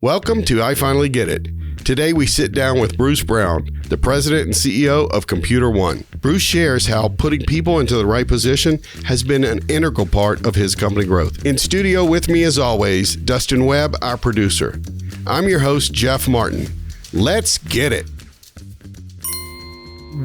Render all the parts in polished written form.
Welcome to I Finally Get It. Today we sit down with Bruce Brown, the president and CEO of Computer One. Bruce shares how putting people into the right position has been an integral part of his company growth. In studio with me as always, Dustin Webb, our producer. I'm your host, Jeff Martin. Let's get it.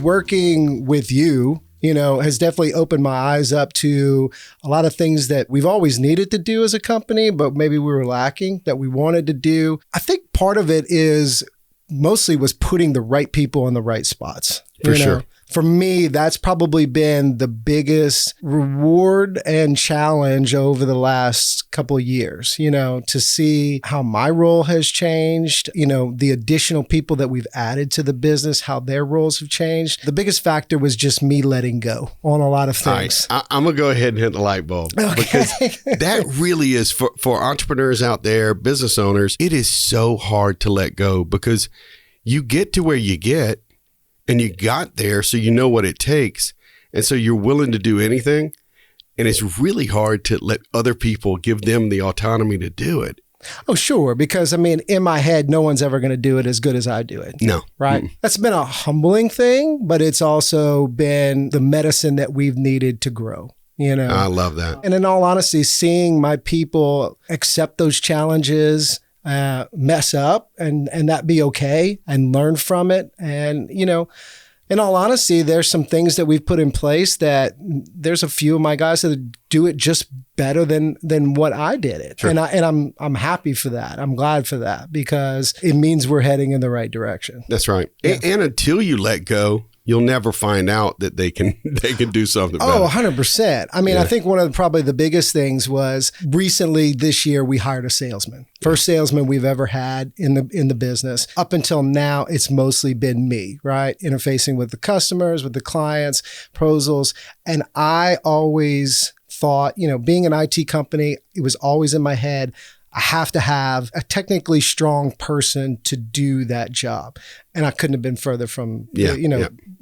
Working with you, has definitely opened my eyes up to a lot of things that we've always needed to do as a company, but maybe we were lacking that we wanted to do. I think part of it is mostly was putting the right people in the right spots. For sure. For me, that's probably been the biggest reward and challenge over the last couple of years, to see how my role has changed, the additional people that we've added to the business, how their roles have changed. The biggest factor was just me letting go on a lot of things. All right. I'm going to go ahead and hit the light bulb because that really is for entrepreneurs out there, business owners, it is so hard to let go because you get to where you get. And you got there, so you know what it takes. And so you're willing to do anything. And it's really hard to let other people give them the autonomy to do it. Oh, sure. Because, in my head, no one's ever going to do it as good as I do it. No. Right? That's been a humbling thing, but it's also been the medicine that we've needed to grow. I love that. And in all honesty, seeing my people accept those challenges, mess up and that be okay and learn from it. And, in all honesty, there's some things that we've put in place that there's a few of my guys that do it just better than what I did it. Sure. And I'm happy for that. I'm glad for that because it means we're heading in the right direction. That's right. Yeah. And until you let go, you'll never find out that they can do something better. Oh, 100%. I think one of probably the biggest things was recently this year, we hired a salesman. First salesman we've ever had in the business. Up until now, it's mostly been me, right? Interfacing with the customers, with the clients, proposals. And I always thought, being an IT company, it was always in my head, I have to have a technically strong person to do that job. And I couldn't have been further from,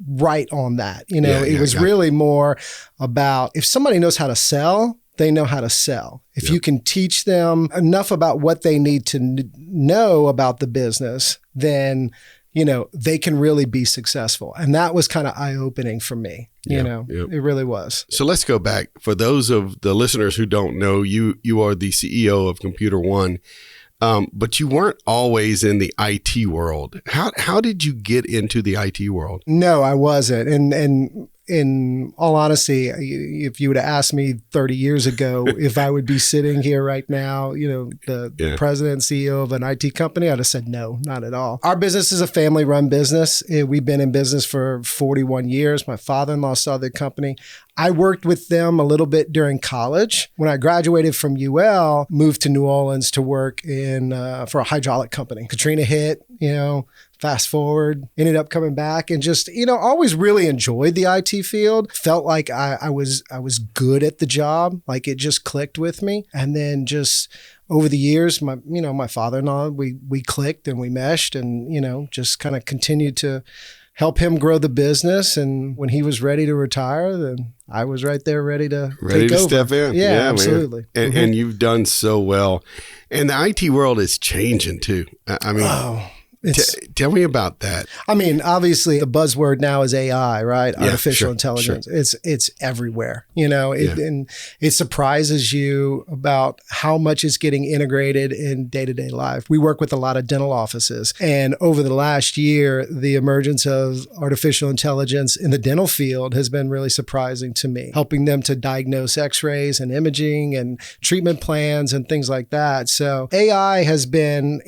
right on that. It was really more about if somebody knows how to sell, they know how to sell. If you can teach them enough about what they need to know about the business, then they can really be successful. And that was kind of eye-opening for me. It really was. So let's go back. For those of the listeners who don't know, you are the CEO of Computer One, but you weren't always in the IT world. How did you get into the IT world? No, I wasn't. And in all honesty, if you would have asked me 30 years ago if I would be sitting here right now, the president and CEO of an IT company, I'd have said no, not at all. Our business is a family-run business. We've been in business for 41 years. My father-in-law started the company. I worked with them a little bit during college. When I graduated from UL, moved to New Orleans to work for a hydraulic company. Katrina hit, fast forward, ended up coming back and just, always really enjoyed the IT field. Felt like I was good at the job. Like it just clicked with me. And then just over the years, my father-in-law, we clicked and we meshed and, just kind of continued to help him grow the business. And when he was ready to retire, then I was right there ready to take over. Step in. Yeah, absolutely. And you've done so well. And the IT world is changing too. Tell me about that. Obviously the buzzword now is AI, right? Yeah, Artificial intelligence. Sure. It's everywhere, and it surprises you about how much is getting integrated in day-to-day life. We work with a lot of dental offices, and over the last year, the emergence of artificial intelligence in the dental field has been really surprising to me, helping them to diagnose x-rays and imaging and treatment plans and things like that. So AI has been,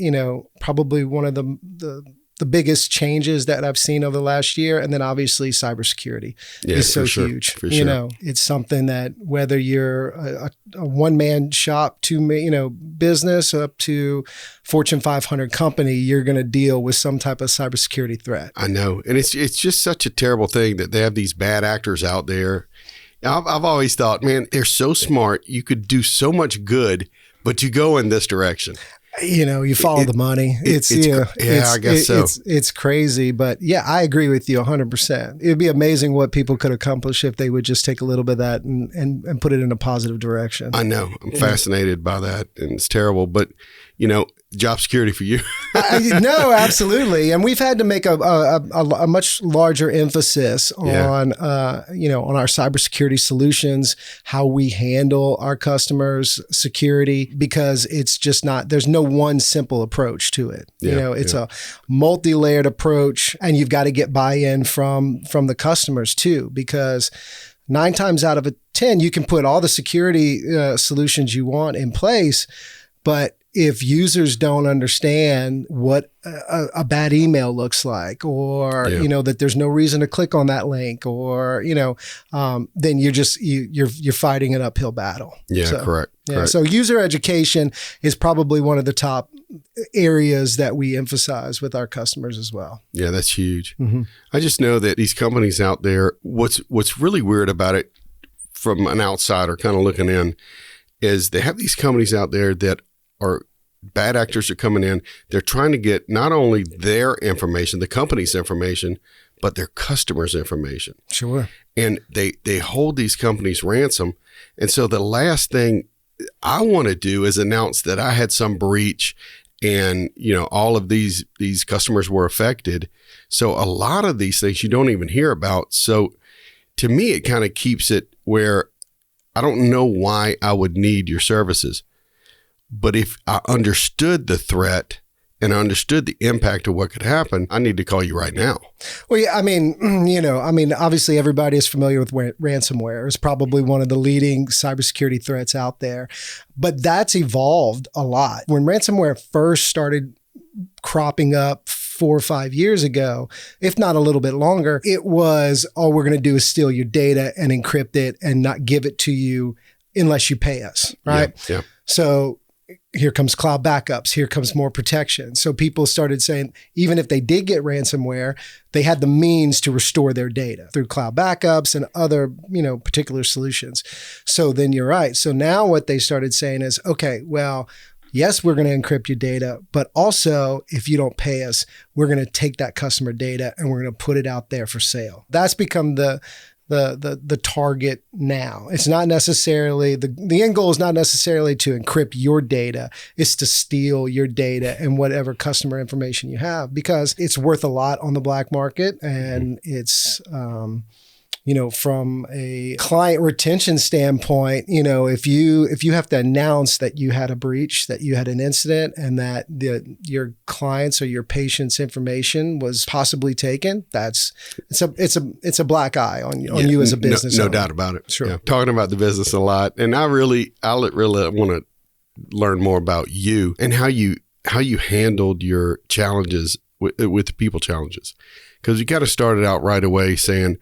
probably one of the biggest changes that I've seen over the last year. And then obviously cybersecurity is so huge. For sure. It's something that whether you're a one-man shop to, business up to Fortune 500 company, you're going to deal with some type of cybersecurity threat. I know. And it's just such a terrible thing that they have these bad actors out there. I've always thought, man, they're so smart. You could do so much good, but you go in this direction. You follow the money. I guess so. It's crazy, but yeah, I agree with you 100%. It'd be amazing what people could accomplish if they would just take a little bit of that and put it in a positive direction. I know. I'm fascinated by that, and it's terrible, but job security for you. No, absolutely. And we've had to make a much larger emphasis on, on our cybersecurity solutions, how we handle our customers' security, because it's just not, there's no one simple approach to it. It's a multi-layered approach, and you've got to get buy-in from the customers too, because 9 times out of 10, you can put all the security solutions you want in place, but if users don't understand what a bad email looks like, or that there's no reason to click on that link, or then you're fighting an uphill battle. Yeah, so, correct. So user education is probably one of the top areas that we emphasize with our customers as well. Yeah, that's huge. Mm-hmm. I just know that these companies out there, what's really weird about it from an outsider kind of looking in, is they have these companies out there that are bad actors are coming in. They're trying to get not only their information, the company's information, but their customers' information. Sure. And they hold these companies ransom. And so the last thing I want to do is announce that I had some breach, and all of these customers were affected. So a lot of these things you don't even hear about. So to me, it kind of keeps it where I don't know why I would need your services. But if I understood the threat and I understood the impact of what could happen, I need to call you right now. Well, yeah, obviously everybody is familiar with ransomware. It's probably one of the leading cybersecurity threats out there, but that's evolved a lot. When ransomware first started cropping up 4 or 5 years ago, if not a little bit longer, it was, all we're going to do is steal your data and encrypt it and not give it to you unless you pay us, right? Yeah. So here comes cloud backups. Here comes more protection. So people started saying, even if they did get ransomware, they had the means to restore their data through cloud backups and other, particular solutions. So then you're right. So now what they started saying is, okay, well, yes, we're going to encrypt your data, but also if you don't pay us, we're going to take that customer data and we're going to put it out there for sale. That's become the target now. It's not necessarily, the end goal is not necessarily to encrypt your data. It's to steal your data and whatever customer information you have, because it's worth a lot on the black market, and it's, from a client retention standpoint, if you have to announce that you had a breach, that you had an incident, and that your clients or your patient's information was possibly taken, it's a black eye on you as a business owner. No doubt about it. Sure. Yeah. Talking about the business a lot, and I really want to learn more about you and how you handled your challenges with the people challenges, because you got to start it out right away saying,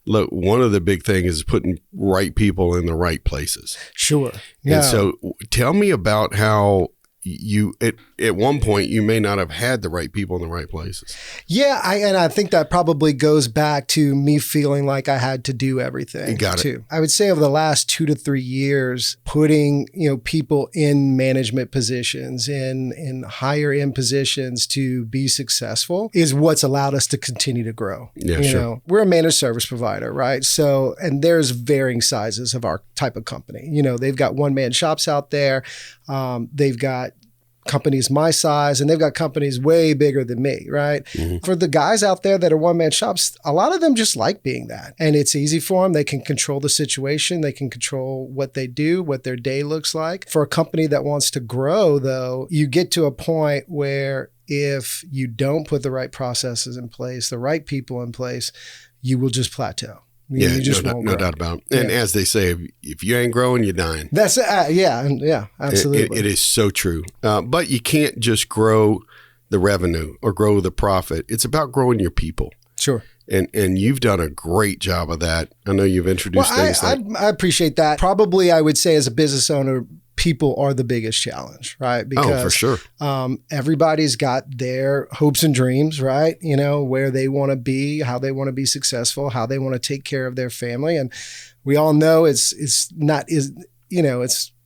look, one of the big things is putting right people in the right places. Sure. And so tell me about how you, at one point, you may not have had the right people in the right places. Yeah. I think that probably goes back to me feeling like I had to do everything. You got it. Too. I would say over the last 2 to 3 years, putting, people in management positions, in higher end positions to be successful is what's allowed us to continue to grow. Yeah, sure. We're a managed service provider, right? So, and there's varying sizes of our type of company. They've got one-man shops out there. They've got companies my size, and they've got companies way bigger than me, right? Mm-hmm. For the guys out there that are one-man shops, a lot of them just like being that. And it's easy for them. They can control the situation. They can control what they do, what their day looks like. For a company that wants to grow, though, you get to a point where if you don't put the right processes in place, the right people in place, you will just plateau. You just no doubt about it. And as they say, if you ain't growing, you're dying. That's absolutely. It is so true. But you can't just grow the revenue or grow the profit. It's about growing your people. Sure. And you've done a great job of that. I know you've introduced things I appreciate that. Probably, I would say, as a business owner, people are the biggest challenge, right? Because for sure. Everybody's got their hopes and dreams, right? Where they want to be, how they want to be successful, how they want to take care of their family. And we all know it's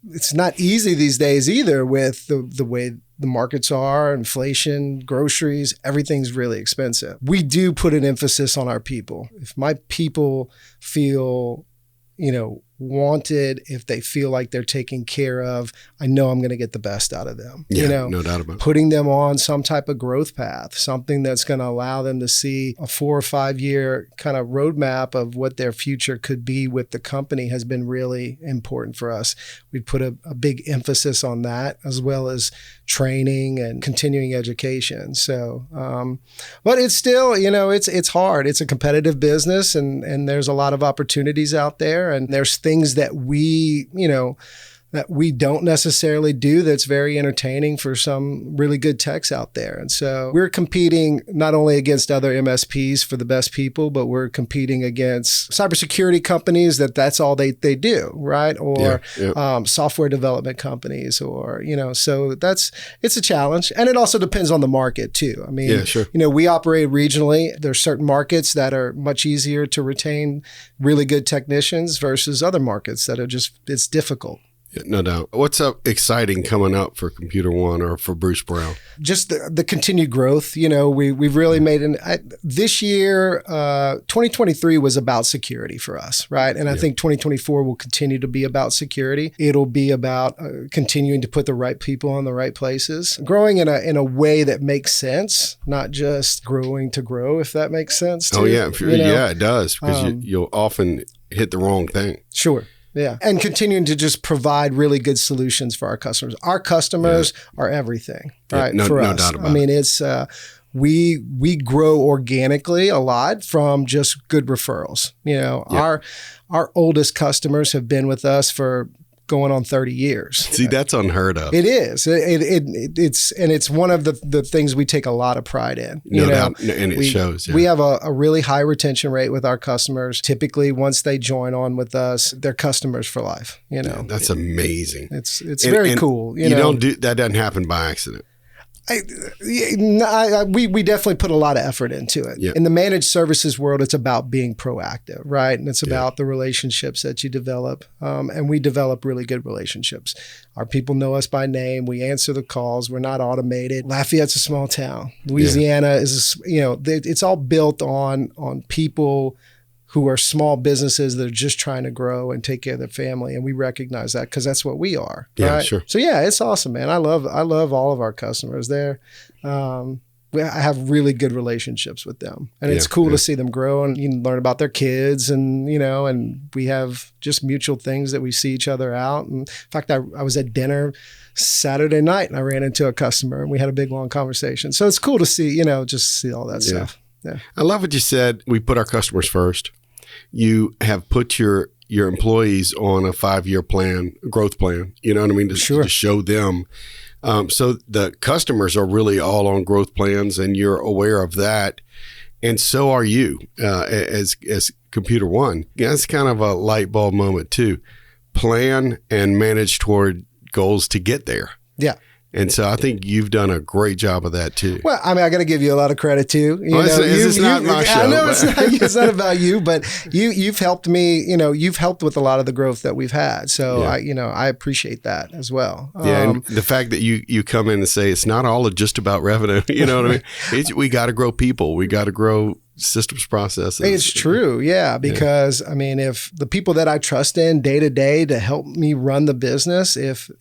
it's not easy these days either with the way the markets are, inflation, groceries, everything's really expensive. We do put an emphasis on our people. If my people feel, wanted, if they feel like they're taken care of, I know I'm going to get the best out of them. Yeah, no doubt about it. Putting them on some type of growth path, something that's going to allow them to see a 4 or 5 year kind of roadmap of what their future could be with the company has been really important for us. We put a big emphasis on that, as well as training and continuing education. So, but it's still, it's hard. It's a competitive business, and there's a lot of opportunities out there, and there's things that we don't necessarily do that's very entertaining for some really good techs out there. And so we're competing not only against other MSPs for the best people, but we're competing against cybersecurity companies that's all they do, right? Or software development companies, or, so it's a challenge. And it also depends on the market too. I mean, we operate regionally. There's certain markets that are much easier to retain really good technicians versus other markets that are it's difficult. Yeah, no doubt. What's up exciting coming up for Computer One or for Bruce Brown? Just the continued growth. We've really made this year, 2023 was about security for us, right? And I think 2024 will continue to be about security. It'll be about continuing to put the right people in the right places, growing in a way that makes sense, not just growing to grow, if that makes sense too. Oh yeah, yeah, it does, because you'll often hit the wrong thing. Sure. Yeah. And continuing to just provide really good solutions for our customers. Our customers are everything, right? No, for no us. doubt about I mean, it. it's, we grow organically a lot from just good referrals. Our oldest customers have been with us for going on 30 years. See, that's unheard of. It is. It's one of the things we take a lot of pride in. No doubt, and it shows. Yeah. We have a really high retention rate with our customers. Typically, once they join on with us, they're customers for life. Yeah, that's amazing. It's very cool. That doesn't happen by accident. We definitely put a lot of effort into it. Yeah. In the managed services world, it's about being proactive, right? And it's about the relationships that you develop. And we develop really good relationships. Our people know us by name. We answer the calls. We're not automated. Lafayette's a small town. Louisiana is, it's all built on people who are small businesses that are just trying to grow and take care of their family. And we recognize that because that's what we are. Yeah, right? sure. So yeah, it's awesome, man. I love all of our customers there. I have really good relationships with them, and it's cool to see them grow, and you can learn about their kids, and and we have just mutual things that we see each other out. And in fact, I was at dinner Saturday night and I ran into a customer and we had a big long conversation. So it's cool to see, just see all that stuff. Yeah. I love what you said. We put our customers first. You have put your employees on a 5-year plan, growth plan, you know what I mean? To show them. So the customers are really all on growth plans, and you're aware of that. And so are you as Computer One. Yeah, that's kind of a light bulb moment too. Plan and manage toward goals to get there. Yeah. And so I think you've done a great job of that too. Well, I mean, I got to give you a lot of credit too. It's not my show. I know it's not about you, but you've helped me. You've helped with a lot of the growth that we've had. So I appreciate that as well. Yeah, and the fact that you come in and say it's not all just about revenue. You know what I mean? We got to grow people. We got to grow systems, processes. It's true. Yeah. Because I mean, if the people that I trust in day to day to help me run the business, if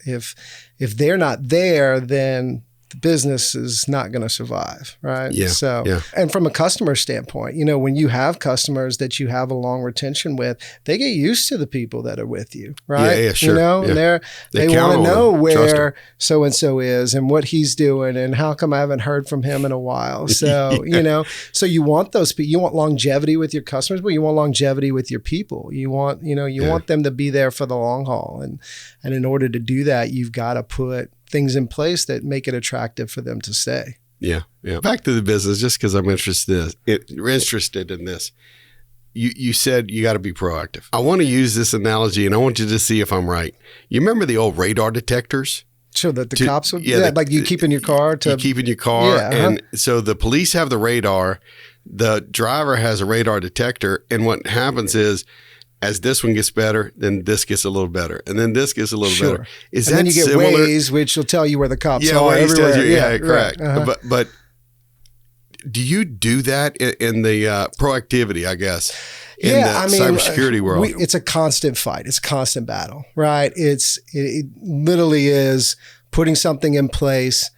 they're not there, then the business is not going to survive, right? Yeah. So, and from a customer standpoint, when you have customers that you have a long retention with, they get used to the people that are with you, right? Yeah, sure. And they want to know where so-and-so is and what he's doing and how come I haven't heard from him in a while. So, so you want those people, you want longevity with your customers, but you want longevity with your people. You want, want them to be there for the long haul. And in order to do that, you've got to put things in place that make it attractive for them to stay. Yeah. Back to the business, just because I'm interested in this. You said you got to be proactive. I want to use this analogy, and I want you to see if I'm right. You remember the old radar detectors? Sure, that the cops would, like you keep in your car. You keep in your car, and so the police have the radar. The driver has a radar detector, and what happens is as this one gets better, then this gets a little better, and then this gets a little better. Is and that then you get similar? Waze, which will tell you where the cops are Waze everywhere. Tells you, yeah, correct. Right. But do you do that in the proactivity, I guess, in the cybersecurity world? It's a constant fight. It's a constant battle, right? It literally is putting something in place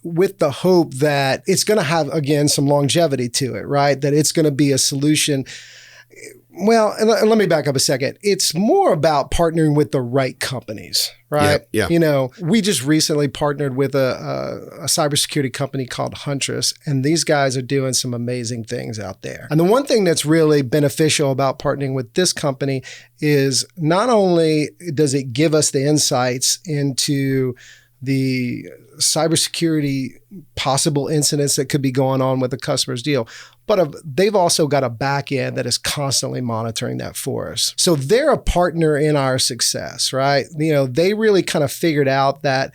with the hope that it's going to have, again, some longevity to it, right? That it's going to be a solution. Well, and let me back up a second. It's more about partnering with the right companies, right? Yeah. You know, we just recently partnered with a cybersecurity company called Huntress, and these guys are doing some amazing things out there. And the one thing that's really beneficial about partnering with this company is not only does it give us the insights into the cybersecurity possible incidents that could be going on with a customer's deal, but they've also got a back end that is constantly monitoring that for us. So they're a partner in our success, right? You know, they really kind of figured out that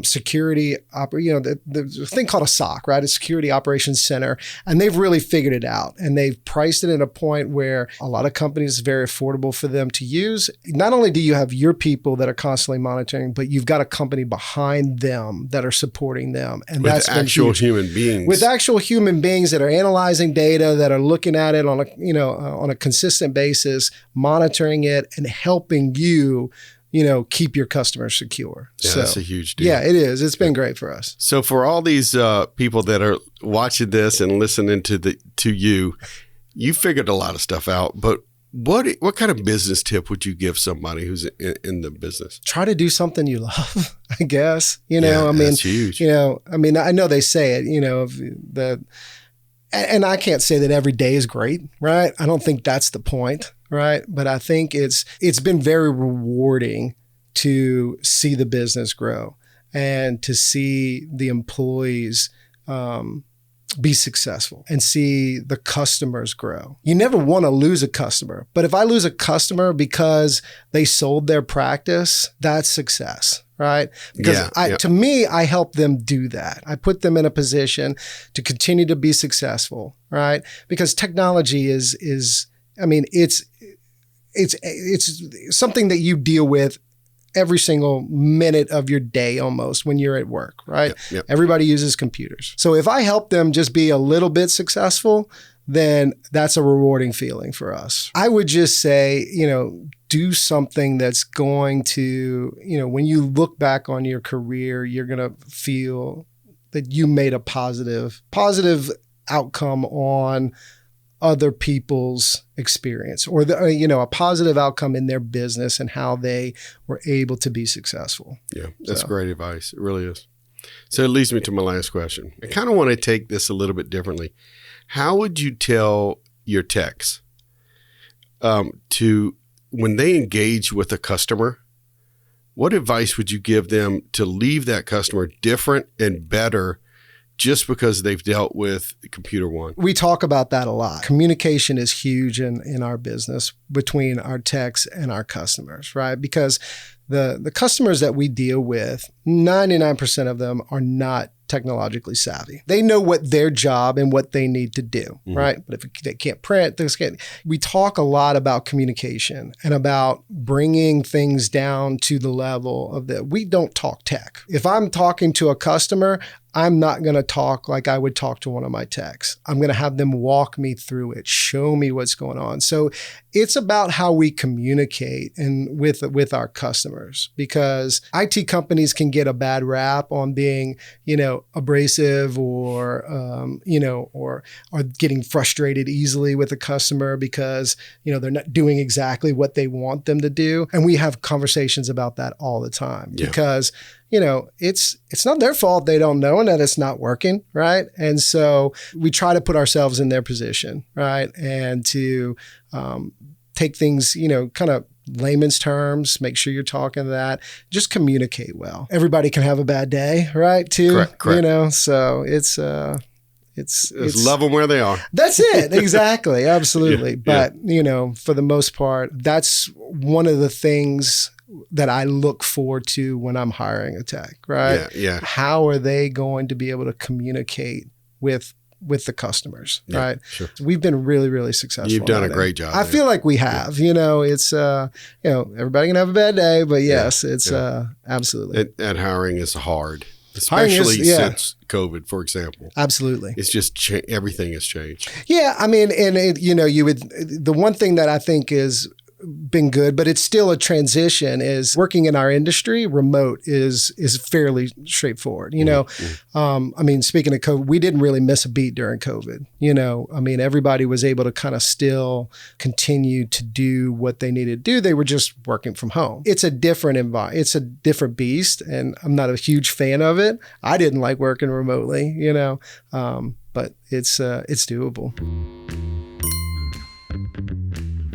security, the thing called a SOC, right? A Security Operations Center, and they've really figured it out. And they've priced it at a point where a lot of companies, it's very affordable for them to use. Not only do you have your people that are constantly monitoring, but you've got a company behind them that are supporting them. And with actual human beings. With actual human beings that are analyzing data, that are looking at it on a consistent basis, monitoring it and helping you, keep your customers secure. Yeah, so, that's a huge deal. Yeah, it is. It's been great for us. So for all these people that are watching this and listening to you, you figured a lot of stuff out, but what kind of business tip would you give somebody who's in the business? Try to do something you love, I guess. That's huge. I know they say it, and I can't say that every day is great, right? I don't think that's the point, right? But I think it's been very rewarding to see the business grow and to see the employees be successful and see the customers grow. You never want to lose a customer, but if I lose a customer because they sold their practice, that's success, right? Because to me, I help them do that. I put them in a position to continue to be successful, right? Because technology is something that you deal with every single minute of your day almost when you're at work, right? Yep. Everybody uses computers. So if I help them just be a little bit successful, then that's a rewarding feeling for us. I would just say, do something that's going to, when you look back on your career, you're going to feel that you made a positive outcome on other people's experience or a positive outcome in their business and how they were able to be successful. Yeah, that's great advice. It really is. So it leads me to my last question. I kind of want to take this a little bit differently. How would you tell your techs to, when they engage with a customer, what advice would you give them to leave that customer different and better just because they've dealt with Computer One? We talk about that a lot. Communication is huge in our business between our techs and our customers, right? Because the customers that we deal with, 99% of them are not technologically savvy. They know what their job and what they need to do, right? But if they can't print, we talk a lot about communication and about bringing things down to the level of we don't talk tech. If I'm talking to a customer, I'm not going to talk like I would talk to one of my techs. I'm going to have them walk me through it, show me what's going on. So it's about how we communicate and with our customers, because IT companies can get a bad rap on being, abrasive or getting frustrated easily with a customer because, they're not doing exactly what they want them to do. And we have conversations about that all the time because it's not their fault they don't know and that it's not working, right? And so we try to put ourselves in their position, right? And to take things, kind of layman's terms, make sure you're talking to that, just communicate well. Everybody can have a bad day, right? Too, correct. So it's love them where they are. That's it. Exactly. Absolutely. But, for the most part, that's one of the things that I look forward to when I'm hiring a tech, right? Yeah. How are they going to be able to communicate with with the customers, right? Sure. We've been really, really successful. You've done a great job. I feel like we have. You know, it's everybody can have a bad day, but yes, it's absolutely. And hiring is hard, especially since COVID, for example. Absolutely, it's just everything has changed. Yeah, I mean, and the one thing that I think is been good, but it's still a transition, is working in our industry remote is fairly straightforward. You know, I mean, speaking of COVID, we didn't really miss a beat during COVID. You know, I mean, everybody was able to kind of still continue to do what they needed to do. They were just working from home. It's a different environment. It's a different beast, and I'm not a huge fan of it. I didn't like working remotely, you know, but it's doable.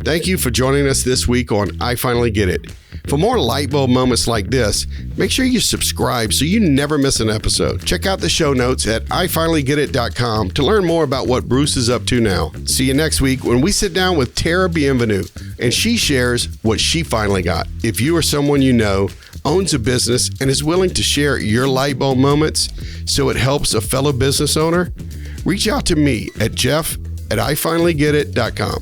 Thank you for joining us this week on I Finally Get It. For more light bulb moments like this, make sure you subscribe so you never miss an episode. Check out the show notes at ifinallygetit.com to learn more about what Bruce is up to now. See you next week when we sit down with Tara Bienvenue and she shares what she finally got. If you or someone you know owns a business and is willing to share your light bulb moments so it helps a fellow business owner, reach out to me at jeff@ifinallygetit.com.